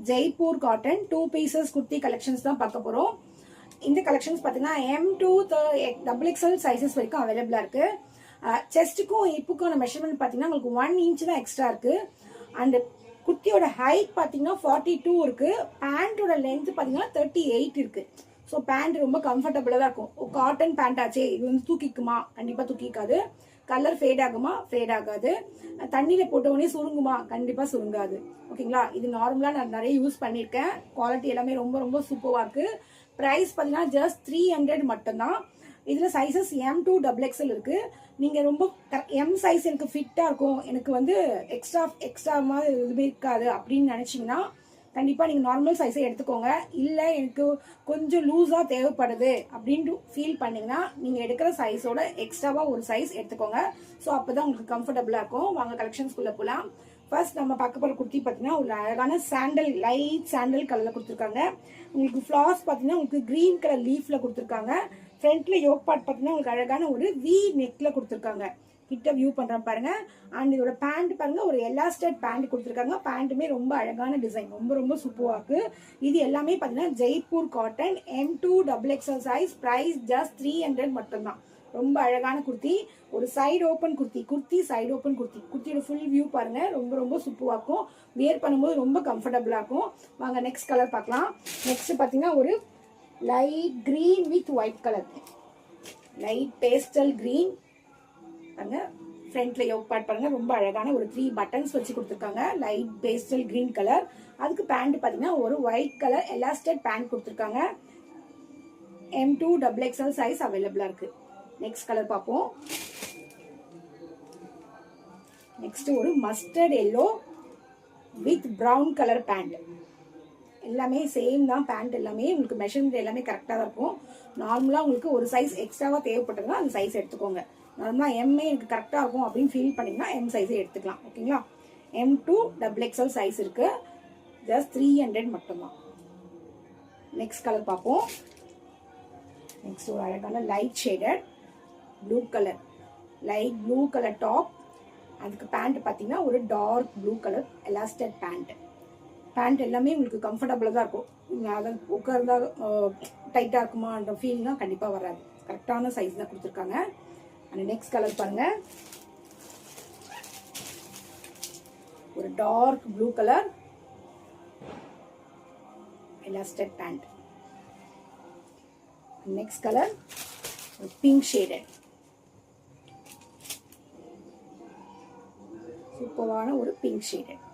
Jaipur cotton 2 pieces kurti collections தான் பார்க்க போறோம். இந்த கலெக்ஷன்ஸ் பார்த்தீங்கன்னா M2 XXL சைஸஸ் வரைக்கும் அவைலபிளா இருக்கு. செஸ்ட்டுக்கும் ஹிப்புக்கான மெஷர்மெண்ட் பார்த்தீங்கன்னா உங்களுக்கு 1 இன்ச் தான் எக்ஸ்ட்ரா இருக்கு. அண்ட் குர்த்தியோட ஹைட் பார்த்தீங்கன்னா 42 இருக்கு. பேண்டோட லென்த் பார்த்தீங்கன்னா 38 இருக்கு. ஸோ பேண்ட் ரொம்ப கம்ஃபர்டபுளாக தான் இருக்கும். காட்டன் பேண்ட் ஆச்சே, இது வந்து தூக்கிக்குமா? கண்டிப்பாக தூக்கிக்காது. கலர் ஃபேட் ஆகுமா? ஃபேட் ஆகாது. தண்ணியில் போட்ட உடனே சுருங்குமா? கண்டிப்பாக சுருங்காது. ஓகேங்களா? இது நார்மலாக நான் நிறைய யூஸ் பண்ணியிருக்கேன். குவாலிட்டி எல்லாமே ரொம்ப ரொம்ப சூப்பராக இருக்கு. ப்ரைஸ் பார்த்தீங்கன்னா ஜஸ்ட் 300 மட்டும்தான். இதில் சைஸஸ் M2 XXL இருக்கு. நீங்கள் ரொம்ப M சைஸ் எனக்கு ஃபிட்டாக இருக்கும், எனக்கு வந்து எக்ஸ்ட்ரா மாதிரி எதுவுமே இருக்காது அப்படின்னு நினச்சிங்கன்னா கண்டிப்பாக நீங்கள் நார்மல் சைஸை எடுத்துக்கோங்க. இல்லை எனக்கு கொஞ்சம் லூஸாக தேவைப்படுது அப்படின்ட்டு ஃபீல் பண்ணிங்கன்னா நீங்கள் எடுக்கிற சைஸோட எக்ஸ்ட்ராவாக ஒரு சைஸ் எடுத்துக்கோங்க. ஸோ அப்போ தான் உங்களுக்கு கம்ஃபர்டபுளாக இருக்கும். வாங்க கலெக்ஷன்ஸ்குள்ளே போகலாம். ஃபர்ஸ்ட் நம்ம பார்க்க போகிற குர்த்தி பார்த்தீங்கன்னா ஒரு அழகான சாண்டல், லைட் சாண்டல் கலரில் கொடுத்துருக்காங்க. உங்களுக்கு ஃப்ளார்ஸ் பார்த்தீங்கன்னா உங்களுக்கு க்ரீன் கலர் லீஃபில் கொடுத்துருக்காங்க. ஃப்ரண்ட்ல யோக் பார்ட் பார்த்தீங்கன்னா உங்களுக்கு அழகான ஒரு வி நெக்கில் கொடுத்துருக்காங்க. கிட்ட வியூ பண்றேன் பாருங்க. அண்ட் இதோட பேண்ட் பாருங்க, ஒரு எலாஸ்டட் பேண்ட் கொடுத்துருக்காங்க. பேண்ட்டுமே ரொம்ப அழகான டிசைன், ரொம்ப ரொம்ப சூப்பரா இருக்கு. இது எல்லாமே பாத்தீங்கன்னா Jaipur cotton M2 XXL size. Price just 300 மட்டும்தான். ரொம்ப அழகான குர்த்தி. ஒரு side open kurti side open குர்த்தியோட ஃபுல் வியூ பாருங்க. ரொம்ப ரொம்ப சூப்பரா இருக்கும். வியர் பண்ணும்போது ரொம்ப கம்ஃபர்டபுளா இருக்கும். வாங்க நெக்ஸ்ட் கலர் பார்க்கலாம். நெக்ஸ்ட் பாத்தீங்கன்னா ஒரு light green with white colour, light pastel green பாருங்க. ஃப்ரண்ட்ல யோக் பார்ட் பாருங்க, ரொம்ப அழகான ஒரு 3 பட்டன்ஸ் வச்சு கொடுத்துருக்காங்க. Light pastel green colour. அதுக்கு பேண்ட் பாத்தீங்கன்னா ஒரு ஒயிட் கலர் எலாஸ்டட் பேண்ட் கொடுத்துருக்காங்க. M2 XXL சைஸ் அவைலபிளா இருக்கு. நெக்ஸ்ட் கலர் பார்ப்போம். நெக்ஸ்ட் ஒரு mustard yellow with brown colour pant. எல்லாமே சேம் தான். பேண்ட் எல்லாமே உங்களுக்கு மெஷர்மெண்ட் எல்லாமே கரெக்டாக தான் இருக்கும். நார்மலாக உங்களுக்கு ஒரு சைஸ் எக்ஸ்ட்ராவாக தேவைப்பட்டதுன்னா அந்த சைஸ் எடுத்துக்கோங்க. நார்மலாக எம்ஏ எனக்கு கரெக்டாக இருக்கும் அப்படின்னு ஃபீல் பண்ணிங்கன்னா M சைஸே எடுத்துக்கலாம். ஓகேங்களா? M2 XXL சைஸ் இருக்கு. ஜஸ்ட் 300 மட்டும்தான். நெக்ஸ்ட் கலர் பார்ப்போம். நெக்ஸ்ட் ஒரு அழகான light shaded blue colour, light blue colour top. அதுக்கு பேண்ட் பார்த்தீங்கன்னா ஒரு dark blue colour elastic pant. Pant எல்லாமே உங்களுக்கு கம்ஃபர்டபுளாக தான் இருக்கும். நீங்கள் அதை உட்கார்ந்தா டைட்டாக இருக்குமான்ற ஃபீல்னா கண்டிப்பாக வராது. கரெக்டான சைஸ் தான் கொடுத்துருக்காங்க. அந்த நெக்ஸ்ட் கலர் பாருங்க, ஒரு dark blue colour elastic pant. Next colour pink shaded, சூப்பரான ஒரு பிங்க் ஷேடட்.